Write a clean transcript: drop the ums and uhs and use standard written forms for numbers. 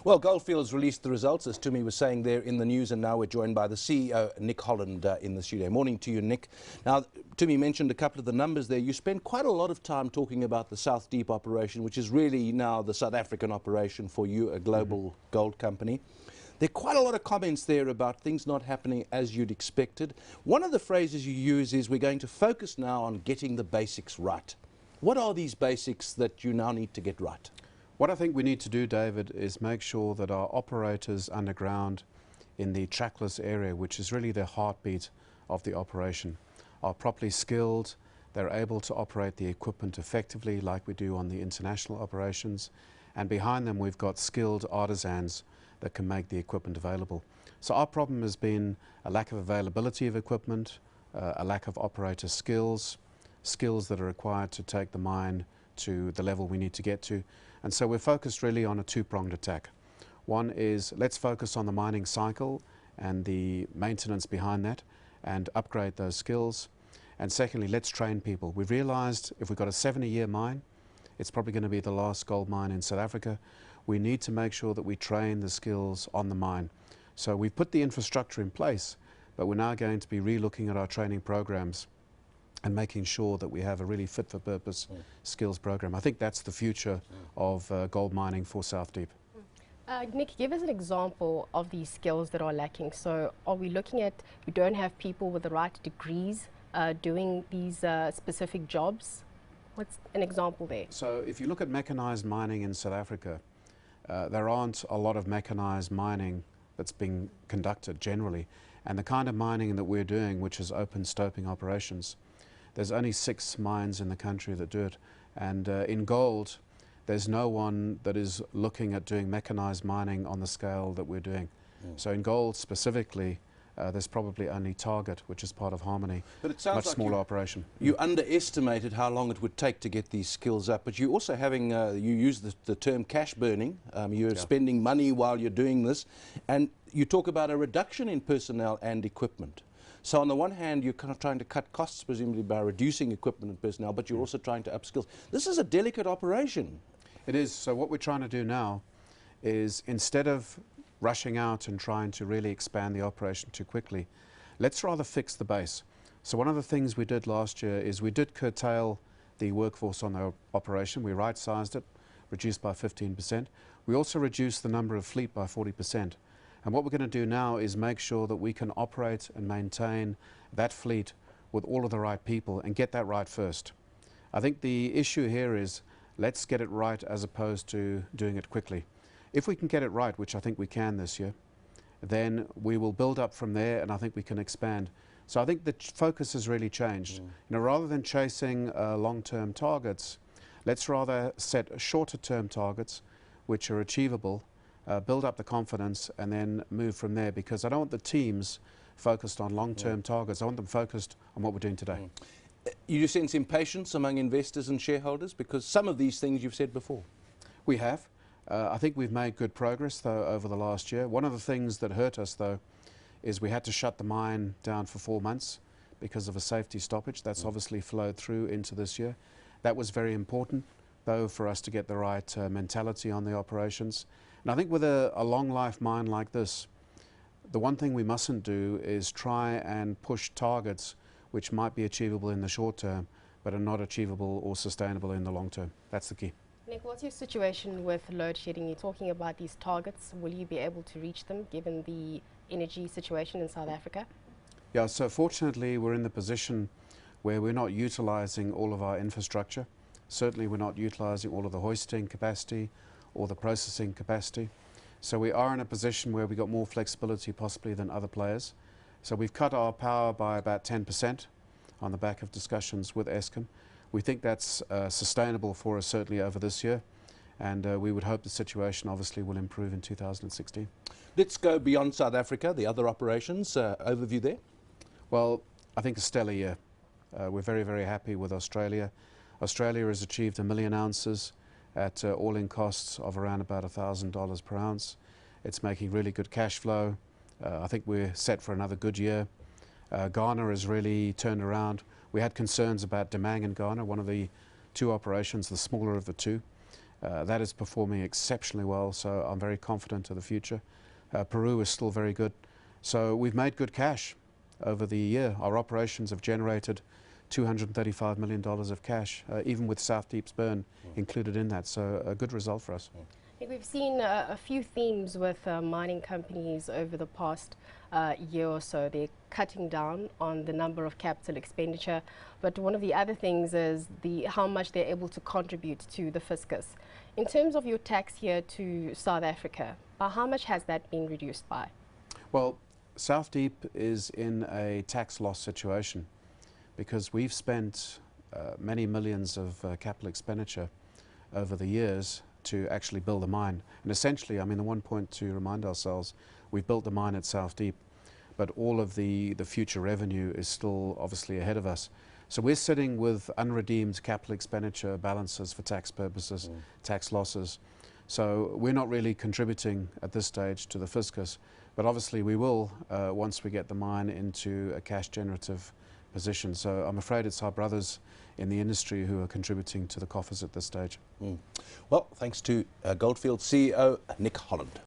Well, Goldfields released the results, as Tumi was saying there in the news, and now we're joined by the CEO, Nick Holland, in the studio. Morning to you, Nick. Now, Tumi mentioned a couple of the numbers there. You spent quite a lot of time talking about the South Deep operation, which is really now the South African operation for you, a global gold company. There are quite a lot of comments there about things not happening as you'd expected. One of the phrases you use is, we're going to focus now on getting the basics right. What are these basics that you now need to get right? What I think we need to do, David, is make sure that our operators underground in the trackless area, which is really the heartbeat of the operation, are properly skilled. They're able to operate the equipment effectively like we do on the international operations. And behind them we've got skilled artisans that can make the equipment available. So our problem has been a lack of availability of equipment, a lack of operator skills that are required to take the mine to the level we need to get to. And so we're focused really on a two-pronged attack. One is, let's focus on the mining cycle and the maintenance behind that and upgrade those skills. And secondly, let's train people. We've realized if we've got a 70-year mine, it's probably going to be the last gold mine in South Africa. We need to make sure that we train the skills on the mine. So we've put the infrastructure in place, but we're now going to be re-looking at our training programs and making sure that we have a really fit-for-purpose skills program. I think that's the future of gold mining for South Deep. Nick, give us an example of these skills that are lacking. So are we looking at, we don't have people with the right degrees doing these specific jobs? What's an example there? So if you look at mechanized mining in South Africa, there aren't a lot of mechanized mining that's being conducted generally. And the kind of mining that we're doing, which is open stoping operations, there's only 6 mines in the country that do it. And in gold, there's no one that is looking at doing mechanized mining on the scale that we're doing. So in gold specifically, there's probably only Target, which is part of Harmony, but it sounds much like smaller operation. You underestimated how long it would take to get these skills up, but you're also having, you use the term cash burning. You're spending money while you're doing this, and you talk about a reduction in personnel and equipment. So on the one hand, you're kind of trying to cut costs, presumably by reducing equipment and personnel, but you're also trying to up skills. This is a delicate operation. It is. So what we're trying to do now is, instead of rushing out and trying to really expand the operation too quickly, let's rather fix the base. So one of the things we did last year is we did curtail the workforce on the operation. We right-sized it, reduced by 15%. We also reduced the number of fleet by 40%. And what we're going to do now is make sure that we can operate and maintain that fleet with all of the right people and get that right first. I think the issue here is, let's get it right as opposed to doing it quickly. If we can get it right, which I think we can this year, then we will build up from there, and I think we can expand. So I think the focus has really changed. You know, rather than chasing long-term targets, let's rather set shorter-term targets which are achievable, build up the confidence, and then move from there, because I don't want the teams focused on long-term targets. I want them focused on what we're doing today. You sense impatience among investors and shareholders, because some of these things you've said before? We have. I think we've made good progress, though, over the last year. One of the things that hurt us, though, is we had to shut the mine down for 4 months because of a safety stoppage. That's obviously flowed through into this year. That was very important, though, for us to get the right mentality on the operations. And I think with a long life mine like this, the one thing we mustn't do is try and push targets which might be achievable in the short term, but are not achievable or sustainable in the long term. That's the key. Nick, what's your situation with load shedding? You're talking about these targets. Will you be able to reach them given the energy situation in South Africa? Yeah, so fortunately we're in the position where we're not utilizing all of our infrastructure. Certainly we're not utilizing all of the hoisting capacity or the processing capacity. So we are in a position where we've got more flexibility possibly than other players. So we've cut our power by about 10% on the back of discussions with Eskom. We think that's sustainable for us certainly over this year, and we would hope the situation obviously will improve in 2016. Let's go beyond South Africa, the other operations. Overview there? Well, I think a stellar year. We're very, very happy with Australia. Australia has achieved 1 million ounces at all-in costs of around about $1,000 per ounce. It's making really good cash flow. I think we're set for another good year. Ghana has really turned around. We had concerns about Damang in Ghana, one of the 2 operations, the smaller of the 2. That is performing exceptionally well, so I'm very confident of the future. Peru is still very good. So we've made good cash over the year. Our operations have generated $235 million of cash, even with South Deep's burn included in that. So a good result for us. I think we've seen a few themes with mining companies over the past year or so. They're cutting down on the number of capital expenditure, but one of the other things is how much they're able to contribute to the fiscus. In terms of your tax here to South Africa, how much has that been reduced by? Well, South Deep is in a tax loss situation because we've spent many millions of capital expenditure over the years to actually build a mine. And essentially, I mean, the one point to remind ourselves, we've built the mine at South Deep, but all of the future revenue is still obviously ahead of us. So we're sitting with unredeemed capital expenditure balances for tax purposes, tax losses. So we're not really contributing at this stage to the fiscus, but obviously we will once we get the mine into a cash generative position. So I'm afraid it's our brothers in the industry who are contributing to the coffers at this stage. Well, thanks to Goldfield CEO Nick Holland.